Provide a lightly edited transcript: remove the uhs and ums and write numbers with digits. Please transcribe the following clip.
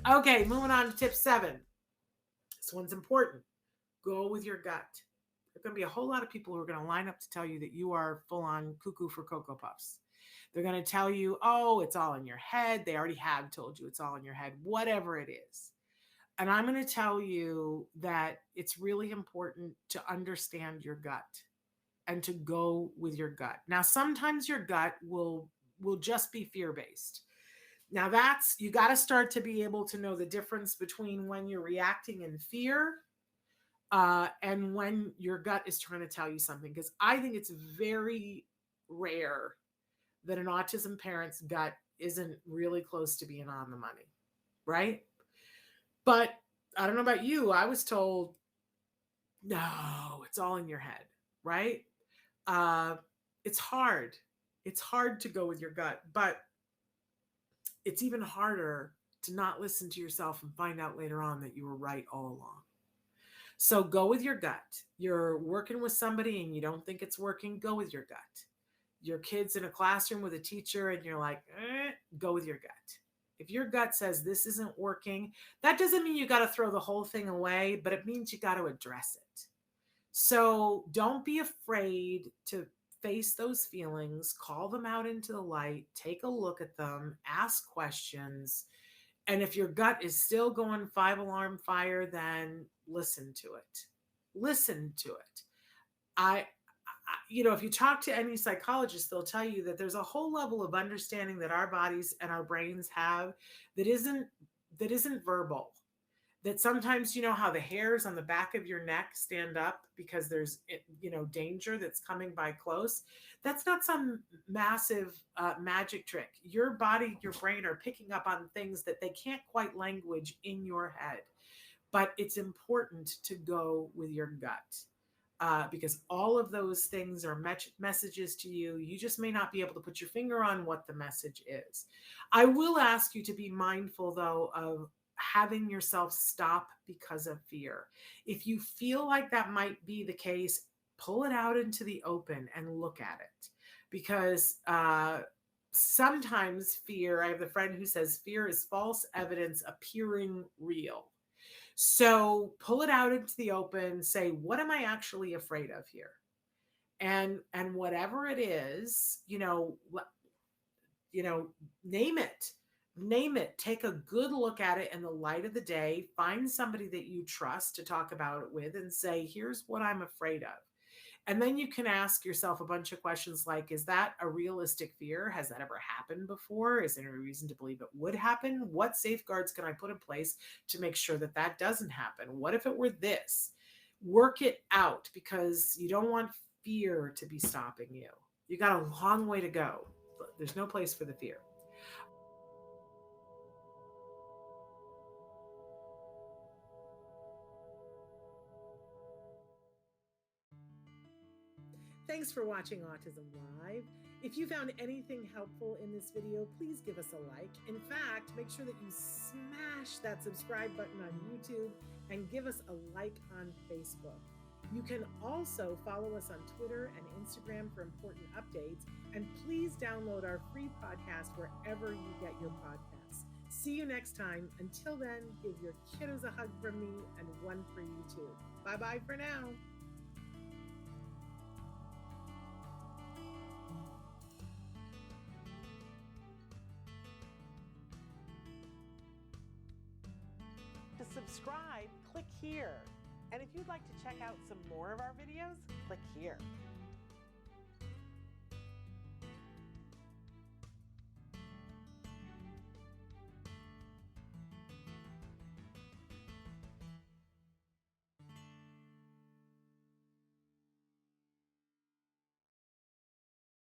Okay, moving on to tip 7. This one's important. Go with your gut. There's going to be a whole lot of people who are going to line up to tell you that you are full on cuckoo for Cocoa Puffs. They're going to tell you, oh, it's all in your head. They already have told you it's all in your head, whatever it is. And I'm going to tell you that it's really important to understand your gut and to go with your gut. Now, sometimes your gut will just be fear-based. Now that's you got to start to be able to know the difference between when you're reacting in fear and when your gut is trying to tell you something. Because I think it's very rare that an autism parent's gut isn't really close to being on the money, right? But I don't know about you. I was told, no, it's all in your head, right? Uh, it's hard. It's hard to go with your gut, but it's even harder to not listen to yourself and find out later on that you were right all along. So go with your gut. You're working with somebody and you don't think it's working, go with your gut. Your kid's in a classroom with a teacher and you're like, go with your gut. If your gut says this isn't working, that doesn't mean you got to throw the whole thing away, but it means you got to address it. So don't be afraid to face those feelings, call them out into the light, take a look at them, ask questions. And if your gut is still going 5 alarm fire, then listen to it. Listen to it. If you talk to any psychologist, they'll tell you that there's a whole level of understanding that our bodies and our brains have that isn't verbal. That sometimes, you know how the hairs on the back of your neck stand up because there's danger that's coming by close. That's not some massive magic trick. Your body, your brain are picking up on things that they can't quite language in your head. But it's important to go with your gut. Because all of those things are messages to you. You just may not be able to put your finger on what the message is. I will ask you to be mindful, though, of having yourself stop because of fear. If you feel like that might be the case, pull it out into the open and look at it. Because sometimes fear, I have a friend who says fear is false evidence appearing real. So pull it out into the open, say, what am I actually afraid of here? And whatever it is, name it. Name it. Take a good look at it in the light of the day. Find somebody that you trust to talk about it with and say, here's what I'm afraid of. And then you can ask yourself a bunch of questions like, is that a realistic fear? Has that ever happened before? Is there any reason to believe it would happen? What safeguards can I put in place to make sure that that doesn't happen? What if it were this? Work it out, because you don't want fear to be stopping you. You got a long way to go. There's no place for the fear. Thanks for watching Autism Live. If you found anything helpful in this video, please give us a like. In fact, make sure that you smash that subscribe button on YouTube and give us a like on Facebook. You can also follow us on Twitter and Instagram for important updates. And please download our free podcast wherever you get your podcasts. See you next time. Until then, give your kiddos a hug from me and one for you too. Bye-bye for now. To subscribe, click here. And if you'd like to check out some more of our videos, click here.